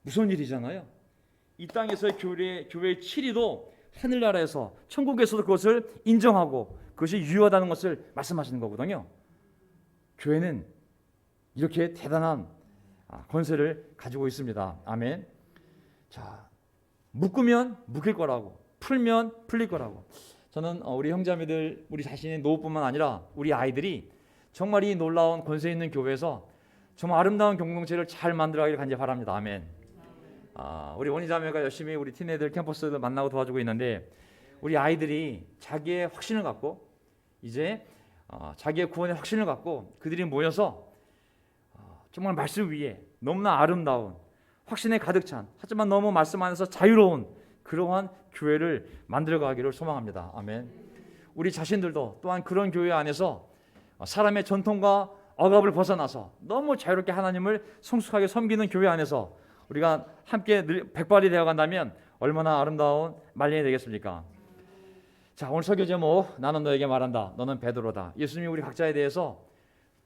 무서운 일이잖아요. 이 땅에서의 교회의 치리도 하늘나라에서, 천국에서도 그것을 인정하고 그것이 유효하다는 것을 말씀하시는 거거든요. 교회는 이렇게 대단한 권세를 가지고 있습니다. 아멘. 자, 묶으면 묶일 거라고, 풀면 풀릴 거라고. 저는 우리 형제자매들, 우리 자신의 노후뿐만 아니라 우리 아이들이 정말 이 놀라운 권세 있는 교회에서 정말 아름다운 공동체를 잘 만들어가기를 간절히 바랍니다. 아멘. 우리 원희자매가 열심히 우리 티네들 캠퍼스를 만나고 도와주고 있는데, 우리 아이들이 자기의 확신을 갖고 이제 자기의 구원의 확신을 갖고 그들이 모여서 정말 말씀 위에 너무나 아름다운, 확신에 가득 찬, 하지만 너무 말씀 안에서 자유로운 그러한 교회를 만들어가기를 소망합니다. 아멘. 우리 자신들도 또한 그런 교회 안에서 사람의 전통과 억압을 벗어나서 너무 자유롭게 하나님을 성숙하게 섬기는 교회 안에서 우리가 함께 백발이 되어간다면 얼마나 아름다운 말년이 되겠습니까? 자, 오늘 설교 제목, 나는 너에게 말한다, 너는 베드로다. 예수님이 우리 각자에 대해서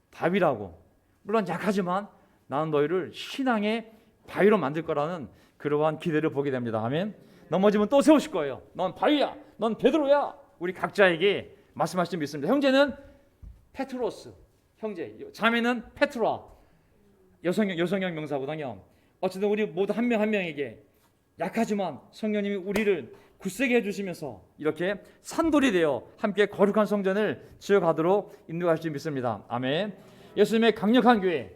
바위라고, 물론 약하지만 나는 너희를 신앙의 바위로 만들 거라는 그러한 기대를 보게 됩니다. 아멘. 넘어지면 또 세우실 거예요. 넌 바위야, 넌 베드로야. 우리 각자에게 말씀하실 줄 믿습니다. 형제는 페트로스, 형제, 자매는 페트라, 여성형 명사거든요. 어쨌든 우리 모두 한 명 한 명에게 약하지만 성령님이 우리를 굳세게 해주시면서 이렇게 산돌이 되어 함께 거룩한 성전을 지어가도록 인도하실 줄 믿습니다. 아멘. 예수님의 강력한 교회,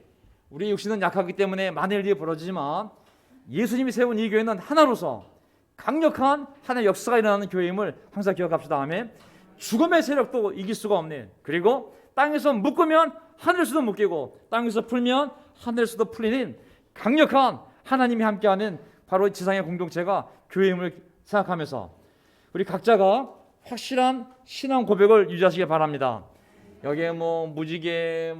우리 육신은 약하기 때문에 많은 일이 벌어지지만 예수님이 세운 이 교회는 하나로서 강력한 하나의 역사가 일어나는 교회임을 항상 기억합시다. 아멘. 죽음의 세력도 이길 수가 없는, 그리고 땅에서 묶으면 하늘에서도 묶이고 땅에서 풀면 하늘에서도 풀리는 강력한 하나님이 함께하는 바로 지상의 공동체가 교회임을 생각하면서 우리 각자가 확실한 신앙 고백을 유지하시기 바랍니다. 여기에 무지개,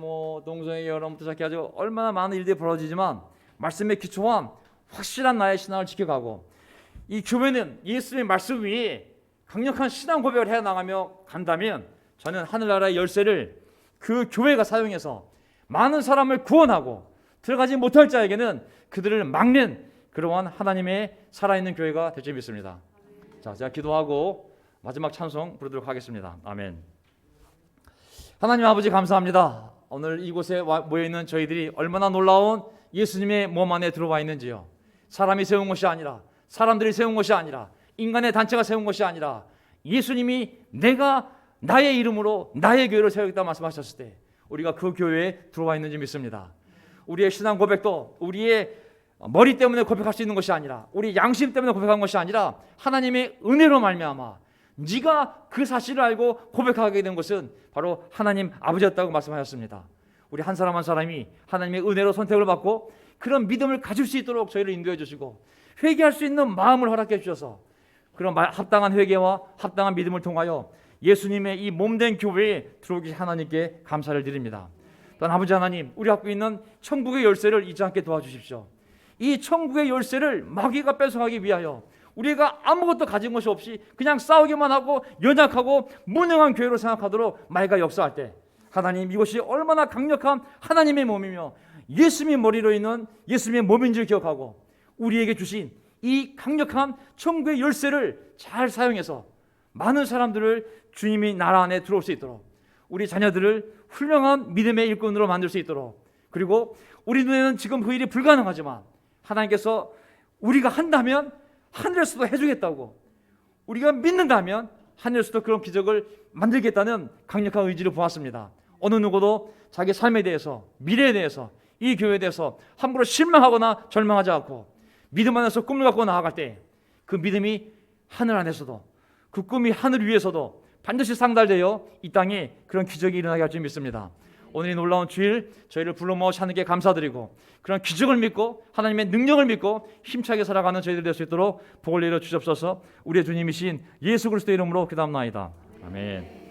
동성애 여론부터 시작해가지고 얼마나 많은 일들이 벌어지지만 말씀에 기초한 확실한 나의 신앙을 지켜가고, 이 교회는 예수님의 말씀 위에 강력한 신앙 고백을 해나가며 간다면 저는 하늘나라의 열쇠를 그 교회가 사용해서 많은 사람을 구원하고 들어가지 못할 자에게는 그들을 막는 그러한 하나님의 살아있는 교회가 될 줄 믿습니다. 자, 제가 기도하고 마지막 찬송 부르도록 하겠습니다. 아멘. 하나님 아버지 감사합니다. 오늘 이곳에 모여있는 저희들이 얼마나 놀라운 예수님의 몸 안에 들어와 있는지요. 사람이 세운 것이 아니라, 사람들이 세운 것이 아니라, 인간의 단체가 세운 것이 아니라 예수님이 내가 나의 이름으로 나의 교회를 세우겠다 말씀하셨을 때 우리가 그 교회에 들어와 있는지 믿습니다. 우리의 신앙 고백도 우리의 머리 때문에 고백할 수 있는 것이 아니라, 우리 양심 때문에 고백한 것이 아니라 하나님의 은혜로 말미암아 네가 그 사실을 알고 고백하게 된 것은 바로 하나님 아버지였다고 말씀하셨습니다. 우리 한 사람 한 사람이 하나님의 은혜로 선택을 받고 그런 믿음을 가질 수 있도록 저희를 인도해 주시고 회개할 수 있는 마음을 허락해 주셔서 그런 합당한 회개와 합당한 믿음을 통하여 예수님의 이 몸된 교회에 들어오기 하나님께 감사를 드립니다. 또한 아버지 하나님, 우리 갖고 있는 천국의 열쇠를 잊지 않게 도와주십시오. 이 천국의 열쇠를 마귀가 뺏어가기 위하여 우리가 아무것도 가진 것이 없이 그냥 싸우기만 하고 연약하고 무능한 교회로 생각하도록 마귀가 역사할 때, 하나님, 이것이 얼마나 강력한 하나님의 몸이며 예수님의 머리로 있는 예수님의 몸인 줄 기억하고 우리에게 주신 이 강력한 천국의 열쇠를 잘 사용해서 많은 사람들을 주님의 나라 안에 들어올 수 있도록, 우리 자녀들을 훌륭한 믿음의 일꾼으로 만들 수 있도록, 그리고 우리 눈에는 지금 그 일이 불가능하지만 하나님께서 우리가 한다면 하늘에서도 해주겠다고, 우리가 믿는다면 하늘에서도 그런 기적을 만들겠다는 강력한 의지를 보았습니다. 어느 누구도 자기 삶에 대해서, 미래에 대해서 이 교회에 대해서 함부로 실망하거나 절망하지 않고 믿음 안에서 꿈을 갖고 나아갈 때 그 믿음이 하늘 안에서도, 그 꿈이 하늘 위에서도 반드시 상달되어 이 땅에 그런 기적이 일어나게 할 줄 믿습니다. 오늘 이 놀라운 주일 저희를 불러 모아 하나님께 감사드리고 그런 기적을 믿고 하나님의 능력을 믿고 힘차게 살아가는 저희들 될 수 있도록 복을 내려 주옵소서. 우리의 주님이신 예수 그리스도의 이름으로 기도합나이다. 아멘.